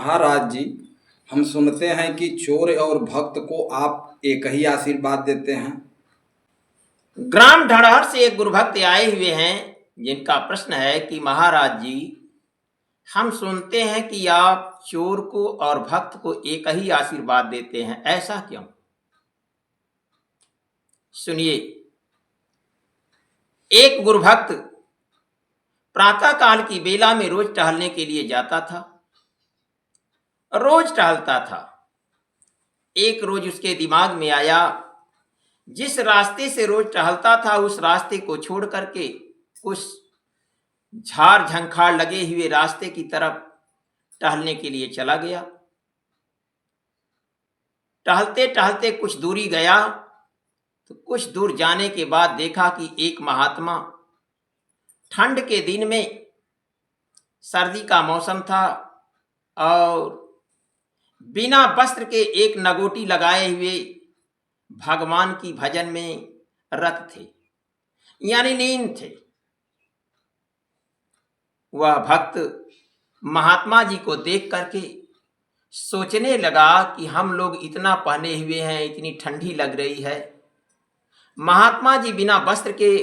महाराज जी, हम सुनते हैं कि चोर और भक्त को आप एक ही आशीर्वाद देते हैं। ग्राम ढड़हर से एक गुरुभक्त आए हुए हैं, जिनका प्रश्न है कि महाराज जी, हम सुनते हैं कि आप चोर को और भक्त को एक ही आशीर्वाद देते हैं, ऐसा क्यों? सुनिए। एक गुरुभक्त प्रातः काल की बेला में रोज टहलने के लिए जाता था। रोज टहलता था। एक रोज उसके दिमाग में आया, जिस रास्ते से रोज टहलता था उस रास्ते को छोड़ करके उस झाड़ झंखाड़ लगे हुए रास्ते की तरफ टहलने के लिए चला गया। टहलते टहलते कुछ दूरी गया तो कुछ दूर जाने के बाद देखा कि एक महात्मा, ठंड के दिन में, सर्दी का मौसम था और बिना वस्त्र के एक नगोटी लगाए हुए भगवान की भजन में रत थे, यानी लीन थे। वह भक्त महात्मा जी को देख करके सोचने लगा कि हम लोग इतना पहने हुए हैं, इतनी ठंडी लग रही है, महात्मा जी बिना वस्त्र के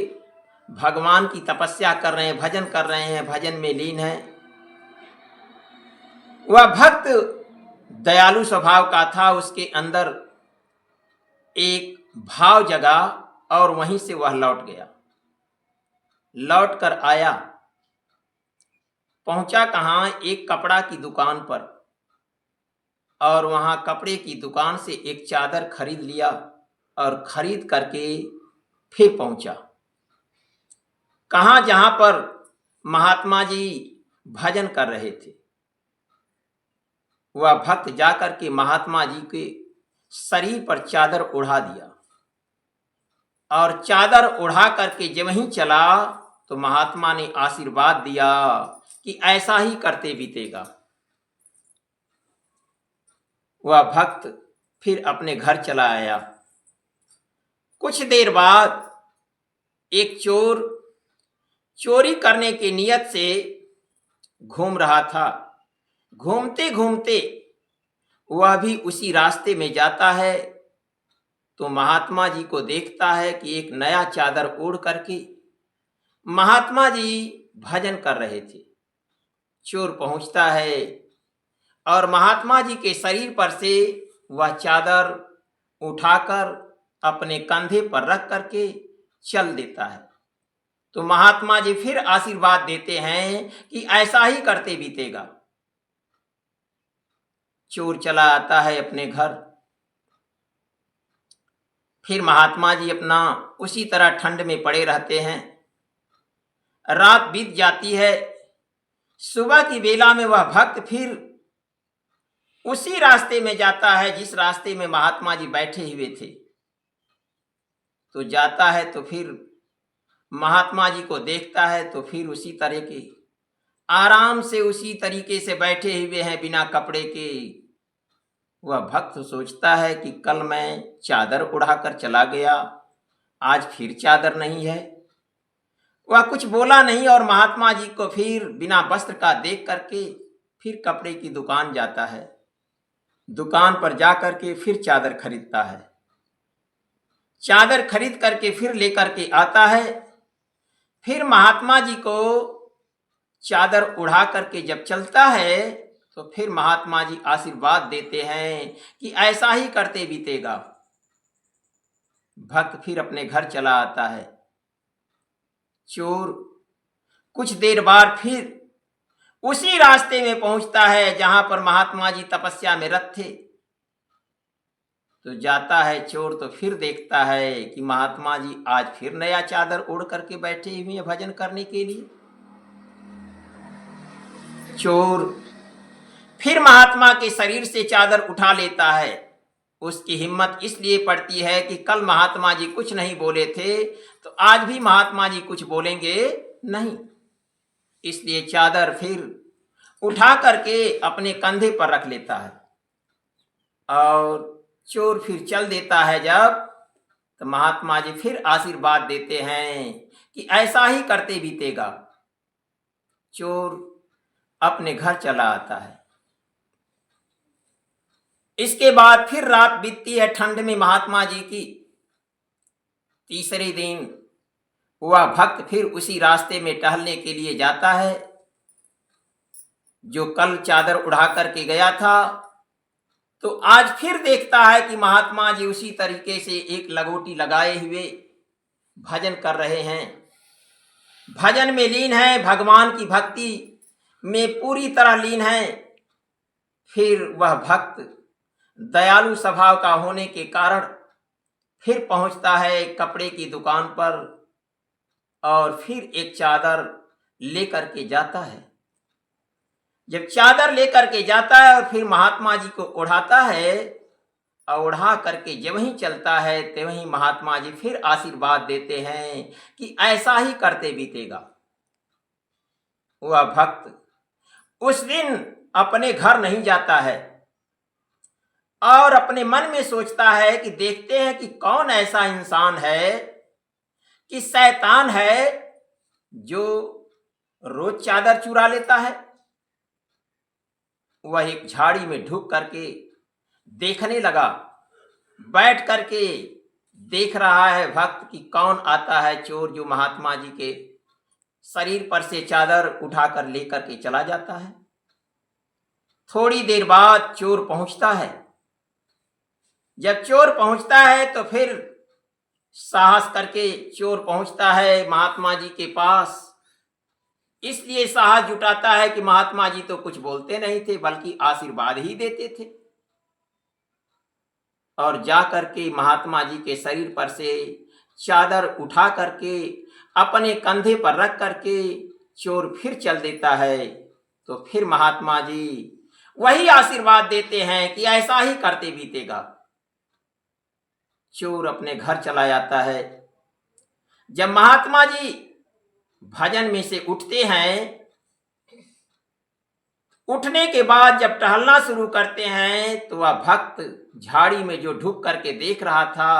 भगवान की तपस्या कर रहे हैं, भजन कर रहे हैं, भजन में लीन है। वह भक्त दयालु स्वभाव का था, उसके अंदर एक भाव जगा और वहीं से वह लौट गया। लौट कर आया, पहुंचा कहाँ? एक कपड़ा की दुकान पर, और वहां कपड़े की दुकान से एक चादर खरीद लिया और खरीद करके फिर पहुंचा कहाँ? जहां पर महात्मा जी भजन कर रहे थे। वह भक्त जाकर के महात्मा जी के शरीर पर चादर ओढ़ा दिया और चादर ओढ़ा करके जब ही चला तो महात्मा ने आशीर्वाद दिया कि ऐसा ही करते बीतेगा। वह भक्त फिर अपने घर चला आया। कुछ देर बाद एक चोर चोरी करने की नियत से घूम रहा था। घूमते घूमते वह भी उसी रास्ते में जाता है तो महात्मा जी को देखता है कि एक नया चादर ओढ़ करके महात्मा जी भजन कर रहे थे। चोर पहुंचता है और महात्मा जी के शरीर पर से वह चादर उठाकर अपने कंधे पर रख करके चल देता है। तो महात्मा जी फिर आशीर्वाद देते हैं कि ऐसा ही करते बीतेगा। चोर चला आता है अपने घर। फिर महात्मा जी अपना उसी तरह ठंड में पड़े रहते हैं। रात बीत जाती है। सुबह की बेला में वह भक्त फिर उसी रास्ते में जाता है जिस रास्ते में महात्मा जी बैठे हुए थे। तो जाता है तो फिर महात्मा जी को देखता है तो फिर उसी तरह के आराम से उसी तरीके से बैठे हुए हैं बिना कपड़े के। वह भक्त सोचता है कि कल मैं चादर उड़ाकर चला गया, आज फिर चादर नहीं है। वह कुछ बोला नहीं और महात्मा जी को फिर बिना वस्त्र का देख करके फिर कपड़े की दुकान जाता है। दुकान पर जाकर के फिर चादर खरीदता है। चादर खरीद करके फिर लेकर के आता है। फिर महात्मा जी को चादर उड़ा करके जब चलता है तो फिर महात्मा जी आशीर्वाद देते हैं कि ऐसा ही करते बीतेगा। भक्त फिर अपने घर चला आता है। चोर कुछ देर बाद फिर उसी रास्ते में पहुंचता है जहां पर महात्मा जी तपस्या में रत थे। तो जाता है चोर तो फिर देखता है कि महात्मा जी आज फिर नया चादर ओढ़ करके बैठे हुए हैं भजन करने के लिए। चोर फिर महात्मा के शरीर से चादर उठा लेता है। उसकी हिम्मत इसलिए पड़ती है कि कल महात्मा जी कुछ नहीं बोले थे तो आज भी महात्मा जी कुछ बोलेंगे नहीं, इसलिए चादर फिर उठा करके अपने कंधे पर रख लेता है और चोर फिर चल देता है। जब तो महात्मा जी फिर आशीर्वाद देते हैं कि ऐसा ही करते बीतेगा। चोर अपने घर चला आता है। इसके बाद फिर रात बीतती है ठंड में महात्मा जी की। तीसरे दिन वह भक्त फिर उसी रास्ते में टहलने के लिए जाता है जो कल चादर उड़ा करके गया था। तो आज फिर देखता है कि महात्मा जी उसी तरीके से एक लगोटी लगाए हुए भजन कर रहे हैं, भजन में लीन है, भगवान की भक्ति में पूरी तरह लीन है। फिर वह भक्त दयालु स्वभाव का होने के कारण फिर पहुंचता है कपड़े की दुकान पर और फिर एक चादर लेकर के जाता है। जब चादर लेकर के जाता है और फिर महात्मा जी को ओढ़ाता है और ओढ़ा करके जब ही चलता है तो वहीं महात्मा जी फिर आशीर्वाद देते हैं कि ऐसा ही करते बीतेगा। वह भक्त उस दिन अपने घर नहीं जाता है और अपने मन में सोचता है कि देखते हैं कि कौन ऐसा इंसान है कि शैतान है जो रोज चादर चुरा लेता है। वह एक झाड़ी में ढुक करके देखने लगा, बैठ करके देख रहा है भक्त कि कौन आता है चोर जो महात्मा जी के शरीर पर से चादर उठाकर लेकर के चला जाता है। थोड़ी देर बाद चोर पहुंचता है। जब चोर पहुंचता है तो फिर साहस करके चोर पहुंचता है महात्मा जी के पास। इसलिए साहस जुटाता है कि महात्मा जी तो कुछ बोलते नहीं थे बल्कि आशीर्वाद ही देते थे। और जा करके महात्मा जी के शरीर पर से चादर उठा करके अपने कंधे पर रख करके चोर फिर चल देता है। तो फिर महात्मा जी वही आशीर्वाद देते हैं कि ऐसा ही करते बीतेगा। चोर अपने घर चला जाता है। जब महात्मा जी भजन में से उठते हैं, उठने के बाद जब टहलना शुरू करते हैं तो वह भक्त झाड़ी में जो ढुक करके देख रहा था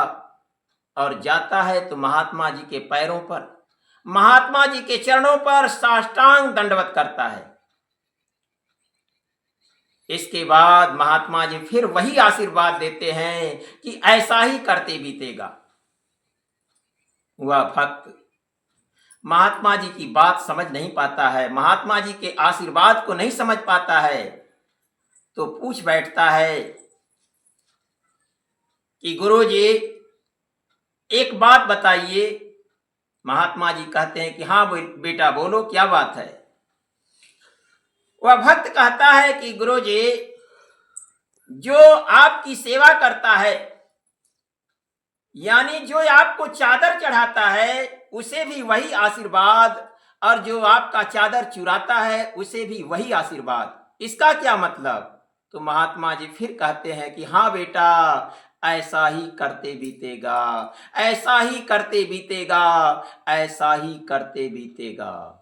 और जाता है तो महात्मा जी के पैरों पर, महात्मा जी के चरणों पर साष्टांग दंडवत करता है। इसके बाद महात्मा जी फिर वही आशीर्वाद देते हैं कि ऐसा ही करते बीतेगा। वह भक्त महात्मा जी की बात समझ नहीं पाता है, महात्मा जी के आशीर्वाद को नहीं समझ पाता है। तो पूछ बैठता है कि गुरुजी एक बात बताइए। महात्मा जी कहते हैं कि हाँ बेटा बोलो, क्या बात है। वह भक्त कहता है कि गुरुजी जो आपकी सेवा करता है, यानी जो आपको चादर चढ़ाता है उसे भी वही आशीर्वाद, और जो आपका चादर चुराता है उसे भी वही आशीर्वाद, इसका क्या मतलब। तो महात्मा जी फिर कहते हैं कि हाँ बेटा ऐसा ही करते बीतेगा, ऐसा ही करते बीतेगा, ऐसा ही करते बीतेगा।